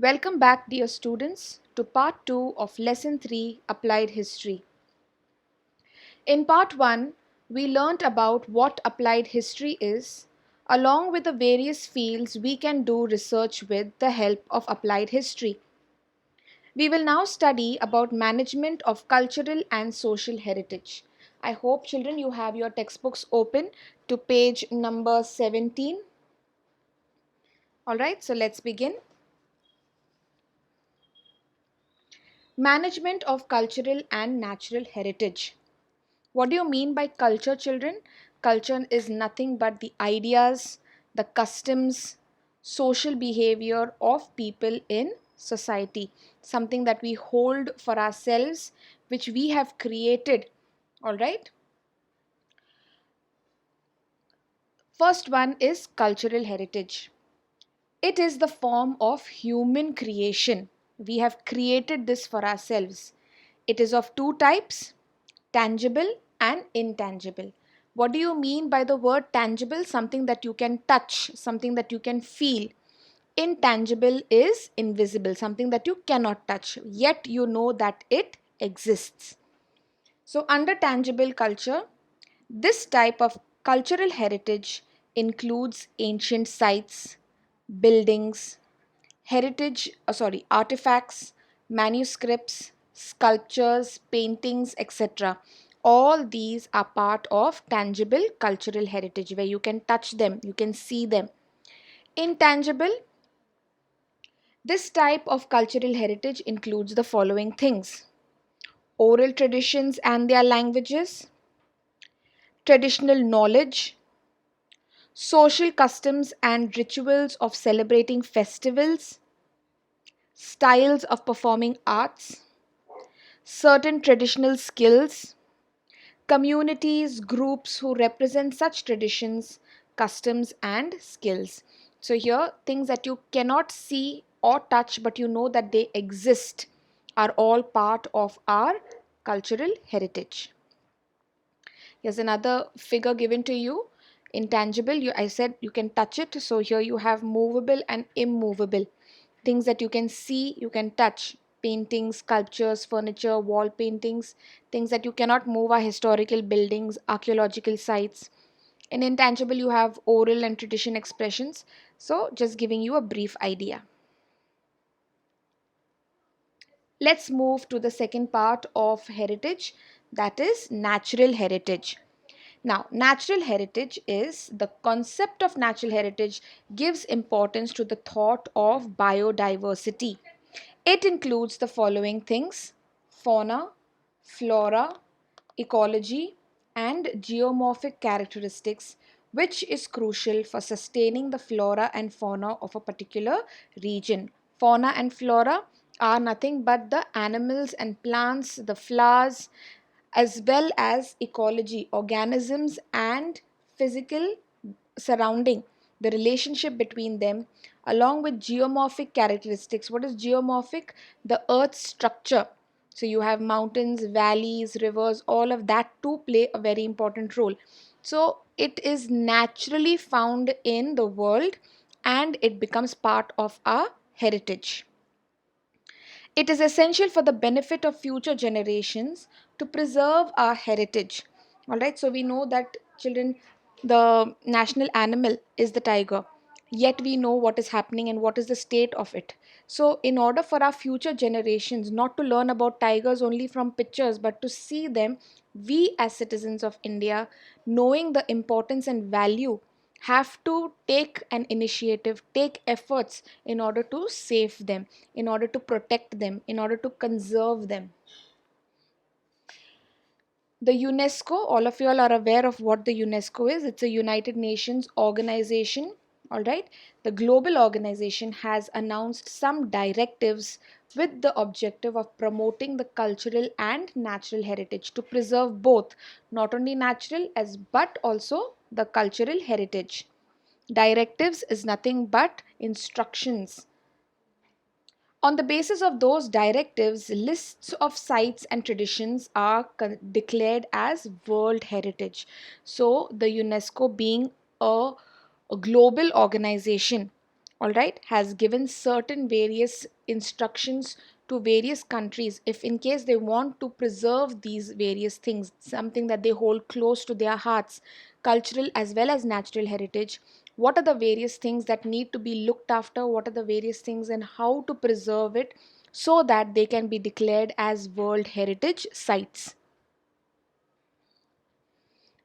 Welcome back, dear students, to part 2 of Lesson 3 Applied History. In part 1, we learnt about what applied history is, along with the various fields we can do research with the help of applied history. We will now study about management of cultural and social heritage. I hope, children, you have your textbooks open to page number 17. Alright, so let's begin. Management of cultural and natural heritage. What do you mean by culture, children? Culture is nothing but the ideas, the customs, social behavior of people in society. Something that we hold for ourselves, which we have created. All right. First one is cultural heritage. It is the form of human creation. We have created this for ourselves. It is of two types, tangible and intangible. What do you mean by the word tangible? Something that you can touch, something that you can feel. Intangible is invisible, something that you cannot touch, yet you know that it exists. So, under tangible culture, this type of cultural heritage includes ancient sites, buildings, artifacts, manuscripts, sculptures, paintings, etc. All these are part of tangible cultural heritage where you can touch them, you can see them. Intangible, this type of cultural heritage includes the following things: oral traditions and their languages, traditional knowledge, social customs and rituals of celebrating festivals, styles of performing arts, certain traditional skills, communities, groups who represent such traditions, customs, and skills. So, here, things that you cannot see or touch but you know that they exist are all part of our cultural heritage. Here's another figure given to you. Intangible, I said you can touch it. So, here you have movable and immovable. Things that you can see, you can touch. Paintings, sculptures, furniture, wall paintings. Things that you cannot move are historical buildings, archaeological sites. In intangible, you have oral and tradition expressions. So, just giving you a brief idea. Let's move to the second part of heritage, that is natural heritage. Now, natural heritage is the concept of natural heritage gives importance to the thought of biodiversity. It includes the following things: fauna, flora, ecology, and geomorphic characteristics, which is crucial for sustaining the flora and fauna of a particular region. Fauna and flora are nothing but the animals and plants, the flowers, as well as ecology, organisms, and physical surrounding, the relationship between them, along with geomorphic characteristics. What is geomorphic? The earth's structure. So you have mountains, valleys, rivers, all of that too play a very important role. So it is naturally found in the world and it becomes part of our heritage. It is essential for the benefit of future generations to preserve our heritage. All right, so we know that, children, the national animal is the tiger, yet we know what is happening and what is the state of it. So, in order for our future generations not to learn about tigers only from pictures but to see them, we as citizens of India, knowing the importance and value, have to take an initiative, take efforts in order to save them, in order to protect them, in order to conserve them. The UNESCO, all of you all are aware of what the UNESCO is. It's a United Nations organization. All right. The global organization has announced some directives with the objective of promoting the cultural and natural heritage, to preserve both, not only natural as but also the cultural heritage. Directives is nothing but instructions. On the basis of those directives, lists of sites and traditions are declared as World Heritage. So, the UNESCO, being a global organization, all right, has given certain various instructions to various countries if in case they want to preserve these various things, something that they hold close to their hearts, cultural as well as natural heritage. What are the various things that need to be looked after? What are the various things and how to preserve it so that they can be declared as World Heritage Sites?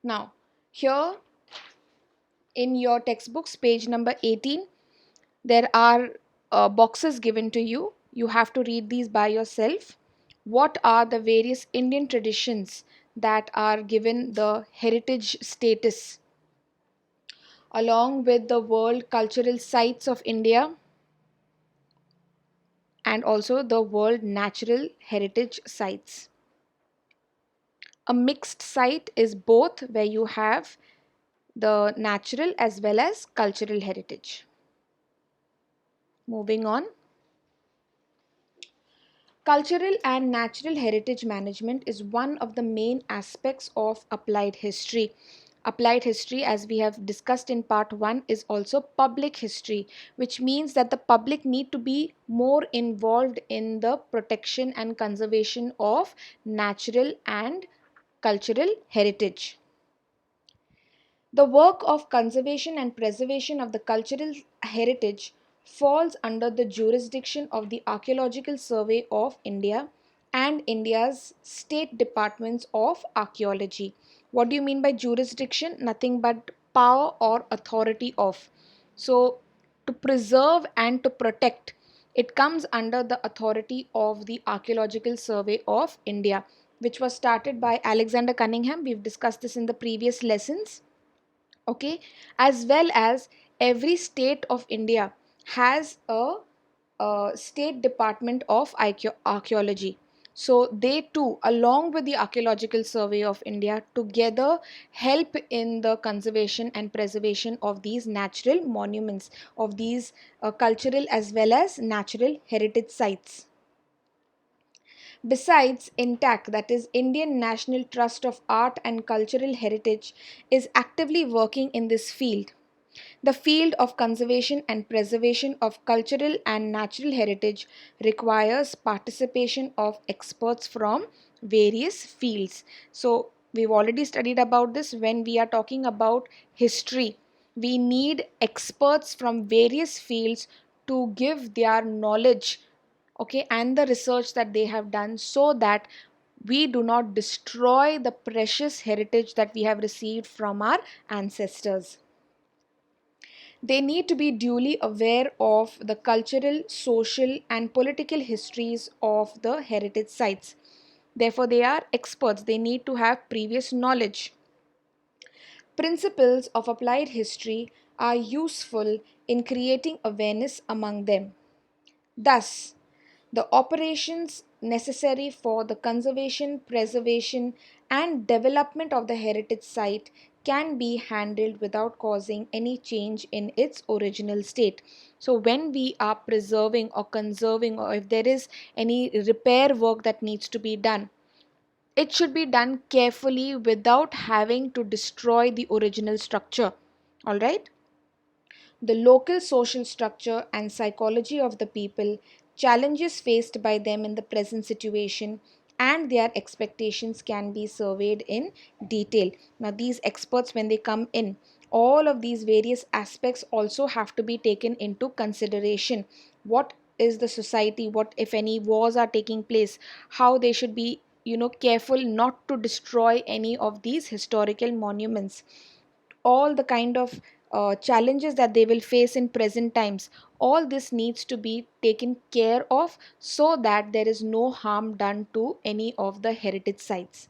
Now, here in your textbooks, page number 18, there are boxes given to you. You have to read these by yourself. What are the various Indian traditions that are given the heritage status along with the World Cultural Sites of India and also the World Natural Heritage Sites? A mixed site is both, where you have the natural as well as cultural heritage. Moving on. Cultural and natural heritage management is one of the main aspects of applied history. Applied history, as we have discussed in part 1, is also public history, which means that the public need to be more involved in the protection and conservation of natural and cultural heritage. The work of conservation and preservation of the cultural heritage falls under the jurisdiction of the Archaeological Survey of India and India's state departments of archaeology. What do you mean by jurisdiction? Nothing but power or authority of. So, to preserve and to protect, it comes under the authority of the Archaeological Survey of India, which was started by Alexander Cunningham. We've discussed this in the previous lessons. Okay, as well as every state of India has a state department of archaeology. So they too, along with the Archaeological Survey of India, together help in the conservation and preservation of these natural monuments, of these cultural as well as natural heritage sites. Besides, INTAC, that is Indian National Trust of Art and Cultural Heritage, is actively working in this field. The field of conservation and preservation of cultural and natural heritage requires participation of experts from various fields. So, we've already studied about this. When we are talking about history, we need experts from various fields to give their knowledge, okay, and the research that they have done, so that we do not destroy the precious heritage that we have received from our ancestors. They need to be duly aware of the cultural, social, and political histories of the heritage sites. Therefore, they are experts. They need to have previous knowledge. Principles of applied history are useful in creating awareness among them. Thus, the operations necessary for the conservation, preservation, and development of the heritage site can be handled without causing any change in its original state. So, when we are preserving or conserving, or if there is any repair work that needs to be done, it should be done carefully without having to destroy the original structure. All right. The local social structure and psychology of the people, challenges faced by them in the present situation, and their expectations can be surveyed in detail. Now, these experts, when they come in, all of these various aspects also have to be taken into consideration. What is the society? What, if any, wars are taking place? How they should be, careful not to destroy any of these historical monuments, all the kind of challenges that they will face in present times. All this needs to be taken care of so that there is no harm done to any of the heritage sites.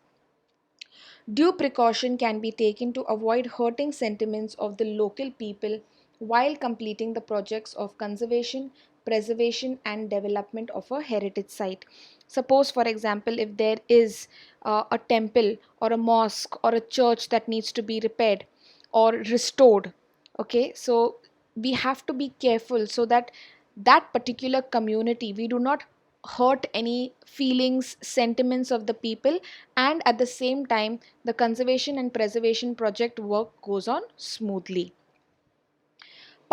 Due precaution can be taken to avoid hurting sentiments of the local people while completing the projects of conservation, preservation, and development of a heritage site. Suppose, for example, if there is a temple or a mosque or a church that needs to be repaired or restored, okay, so we have to be careful so that that particular community, we do not hurt any feelings, sentiments of the people, and at the same time the conservation and preservation project work goes on smoothly.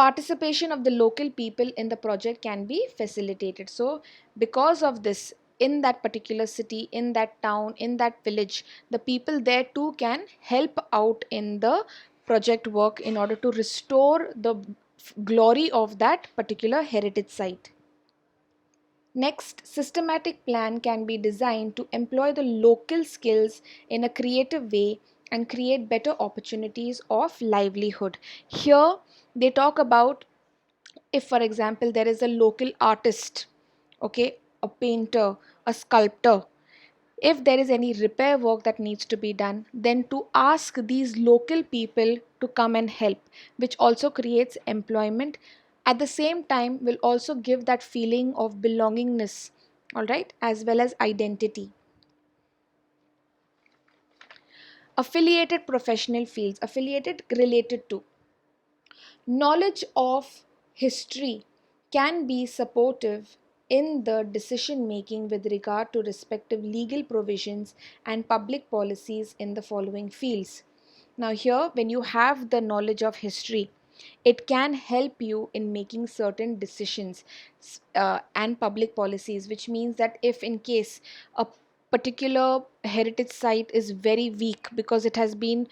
participation of the local people in the project can be facilitated. So because of this, in that particular city, in that town, in that village, the people there too can help out in the project work in order to restore the glory of that particular heritage site. Next, systematic plan can be designed to employ the local skills in a creative way and create better opportunities of livelihood. Here, they talk about, if for example there is a local artist, okay, a painter, a sculptor, if there is any repair work that needs to be done, then to ask these local people to come and help, which also creates employment, at the same time will also give that feeling of belongingness, all right, as well as identity. Affiliated professional fields, affiliated related to knowledge of history, can be supportive in the decision making with regard to respective legal provisions and public policies in the following fields. Now, here, when you have the knowledge of history, it can help you in making certain decisions and public policies, which means that if in case a particular heritage site is very weak because it has been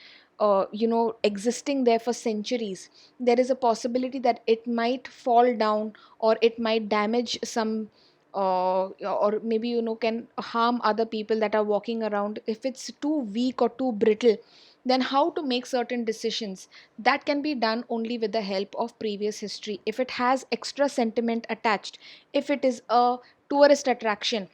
existing there for centuries, there is a possibility that it might fall down or it might damage some or maybe can harm other people that are walking around. If it's too weak or too brittle, then how to make certain decisions, that can be done only with the help of previous history. If it has extra sentiment attached, if it is a tourist attraction,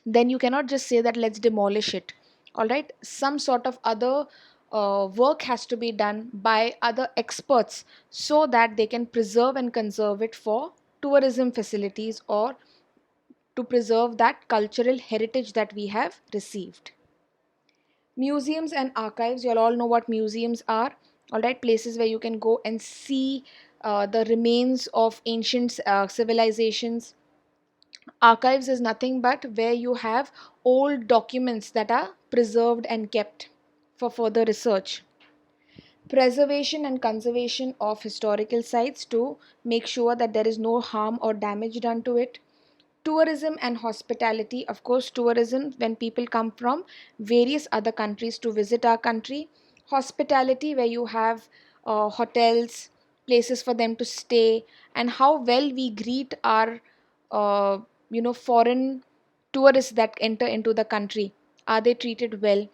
then you cannot just say that let's demolish it. All right, some sort of other work has to be done by other experts so that they can preserve and conserve it for tourism facilities or to preserve that cultural heritage that we have received. Museums and archives, you'll all know what museums are. All right, places where you can go and see the remains of ancient civilizations. Archives is nothing but where you have old documents that are preserved and kept for further research. Preservation and conservation of historical sites to make sure that there is no harm or damage done to it. Tourism and hospitality, of course, tourism when people come from various other countries to visit our country. Hospitality, where you have hotels, places for them to stay, and how well we greet our uh, foreign tourists that enter into the country. Are they treated well?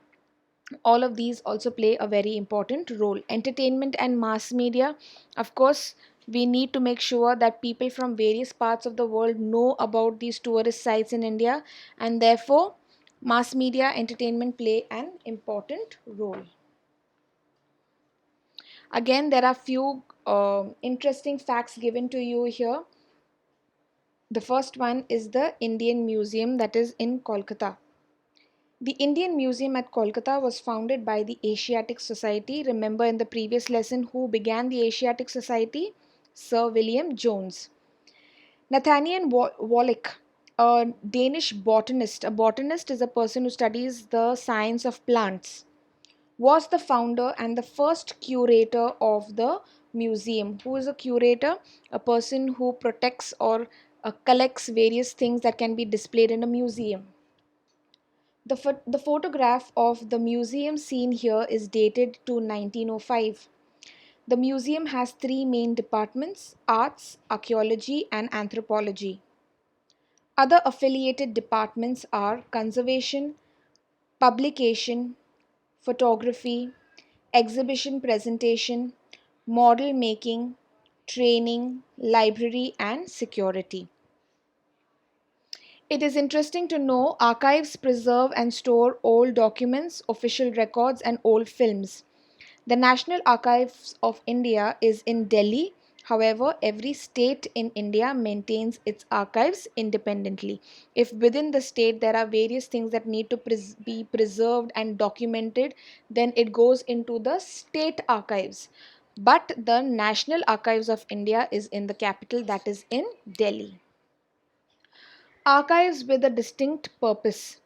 All of these also play a very important role. Entertainment and mass media, of course, we need to make sure that people from various parts of the world know about these tourist sites in India, and therefore mass media entertainment play an important role. Again, there are few interesting facts given to you here. The first one is the Indian Museum that is in Kolkata. The Indian Museum at Kolkata was founded by the Asiatic Society. Remember in the previous lesson who began the Asiatic Society? Sir William Jones. Nathaniel Wallich, a Danish botanist. A botanist is a person who studies the science of plants, was the founder and the first curator of the museum. Who is a curator? A person who protects or collects various things that can be displayed in a museum. The photograph of the museum seen here is dated to 1905. The museum has three main departments: arts, archaeology, and anthropology. Other affiliated departments are conservation, publication, photography, exhibition presentation, model making, training, library, and security. It is interesting to know archives preserve and store old documents, official records, and old films. The National Archives of India is in Delhi. However, every state in India maintains its archives independently. If within the state there are various things that need to be preserved and documented, then it goes into the state archives. But the National Archives of India is in the capital, that is in Delhi. Archives with a distinct purpose.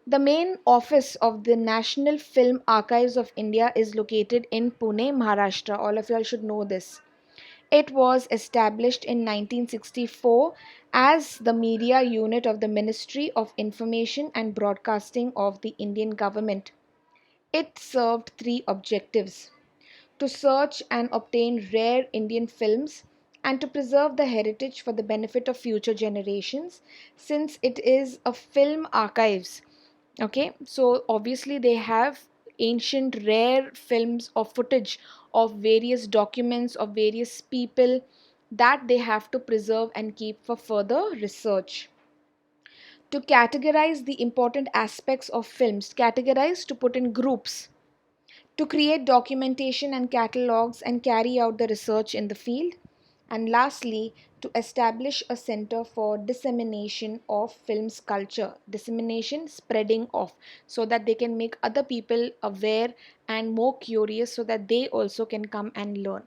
The main office of the National Film Archives of India is located in Pune, Maharashtra. All of you all should know this. It was established in 1964 as the media unit of the Ministry of Information and Broadcasting of the Indian government. It served three objectives: to search and obtain rare Indian films, and to preserve the heritage for the benefit of future generations, since it is a film archives. Okay, so obviously they have ancient rare films or footage of various documents of various people that they have to preserve and keep for further research. To categorize the important aspects of films, categorize to put in groups, to create documentation and catalogs and carry out the research in the field, and lastly, to establish a center for dissemination of films culture, dissemination, spreading of, so that they can make other people aware and more curious so that they also can come and learn.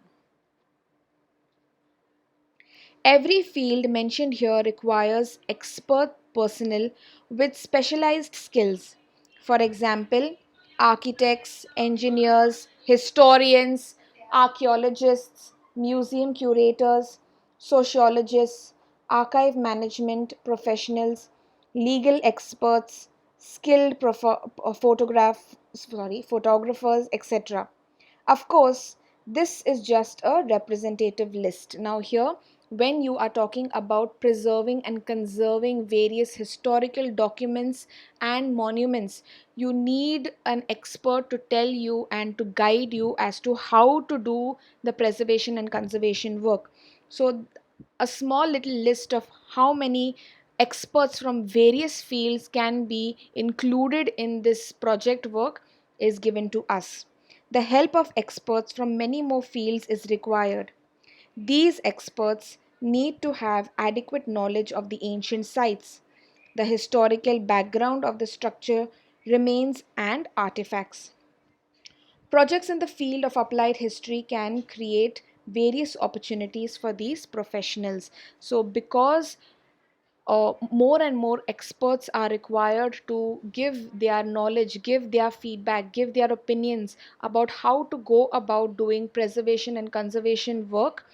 Every field mentioned here requires expert personnel with specialized skills. For example, architects, engineers, historians, archaeologists, museum curators, sociologists, archive management professionals, legal experts, skilled photographers, etc. Of course, this is just a representative list. Now, here, when you are talking about preserving and conserving various historical documents and monuments, you need an expert to tell you and to guide you as to how to do the preservation and conservation work. So, a small little list of how many experts from various fields can be included in this project work is given to us. The help of experts from many more fields is required. These experts need to have adequate knowledge of the ancient sites, the historical background of the structure, remains, and artifacts. Projects in the field of applied history can create various opportunities for these professionals. So, because more and more experts are required to give their knowledge, give their feedback, give their opinions about how to go about doing preservation and conservation work,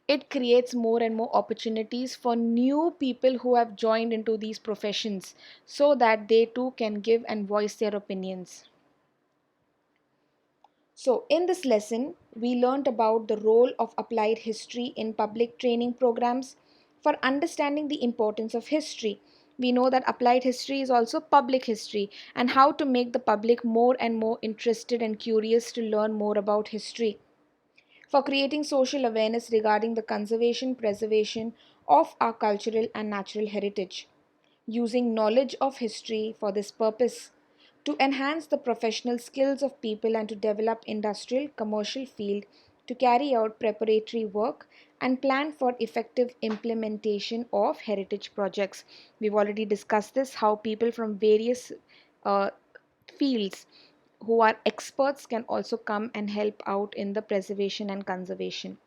it creates more and more opportunities for new people who have joined into these professions so that they too can give and voice their opinions. So, in this lesson, we learned about the role of applied history in public training programs for understanding the importance of history. We know that applied history is also public history, and how to make the public more and more interested and curious to learn more about history. For creating social awareness regarding the conservation, preservation of our cultural and natural heritage, using knowledge of history for this purpose, to enhance the professional skills of people and to develop industrial commercial field, to carry out preparatory work and plan for effective implementation of heritage projects. We've already discussed this, how people from various uh, fields who are experts can also come and help out in the preservation and conservation.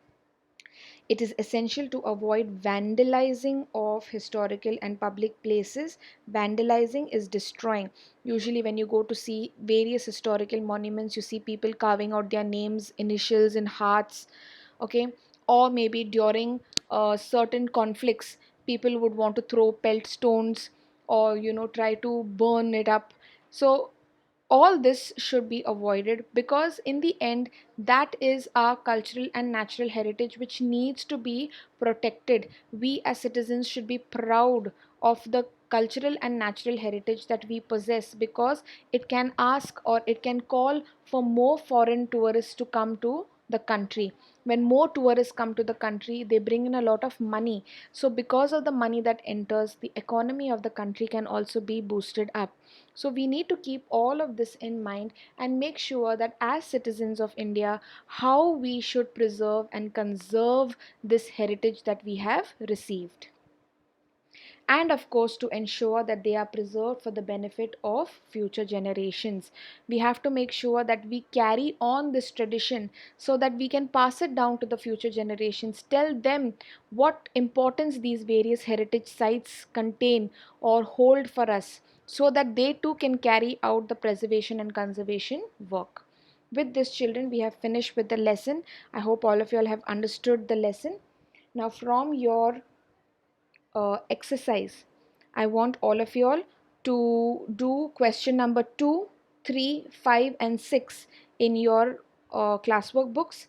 It is essential to avoid vandalizing of historical and public places. Vandalizing is destroying. Usually, when you go to see various historical monuments, you see people carving out their names, initials, in hearts. Okay, or maybe during certain conflicts, people would want to throw pelt stones or try to burn it up. So all this should be avoided, because in the end that is our cultural and natural heritage which needs to be protected. We as citizens should be proud of the cultural and natural heritage that we possess, because it can ask or it can call for more foreign tourists to come to the country. When more tourists come to the country, they bring in a lot of money. So because of the money that enters, the economy of the country can also be boosted up. So we need to keep all of this in mind and make sure that as citizens of India, how we should preserve and conserve this heritage that we have received, and of course to ensure that they are preserved for the benefit of future generations. We have to make sure that we carry on this tradition so that we can pass it down to the future generations, tell them what importance these various heritage sites contain or hold for us, so that they too can carry out the preservation and conservation work. With this, children, we have finished with the lesson. I hope all of you all have understood the lesson. Now from your exercise, I want all of you all to do question number 2, 3, 5 and 6 in your classwork books.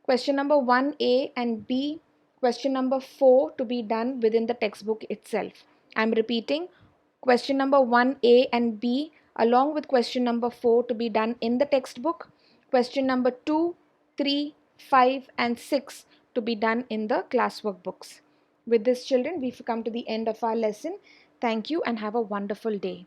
Question number 1A and B, question number 4 to be done within the textbook itself. I'm repeating, question number 1A and B along with question number 4 to be done in the textbook. Question number 2, 3, 5 and 6 to be done in the classwork books. With this, children, we've come to the end of our lesson. Thank you and have a wonderful day.